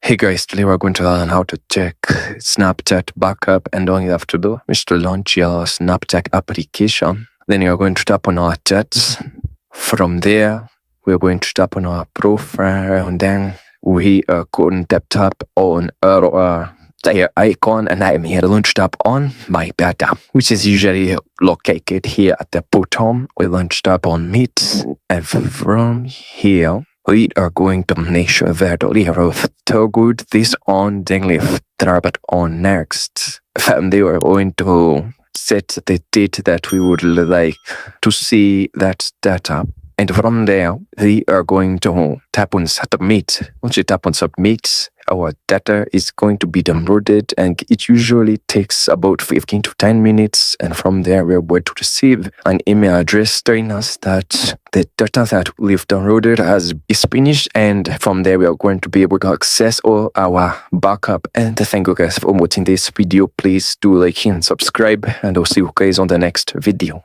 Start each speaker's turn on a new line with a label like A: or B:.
A: Hey guys, today we're going to learn how to check Snapchat backup, and all you have to do is to launch your Snapchat application. Then you're going to tap on our chats. From there, we're going to tap on our profile, and then we are going to tap on our icon, and I'm here going to tap on my beta, which is usually located here at the bottom. We're going to tap on Meet, and from here, we are going to make sure that we have toggled this on, then we've tapped on next. From there, we're going to set the date that we would like to see that data. And from there, we are going to tap on submit. Once you tap on submit, our data is going to be downloaded, and it usually takes about 15 to 10 minutes. And from there, we're going to receive an email address telling us that the data that we've downloaded is finished. And from there, we are going to be able to access all our backup. And thank you guys for watching this video. Please do like and subscribe, and I'll see you guys on the next video.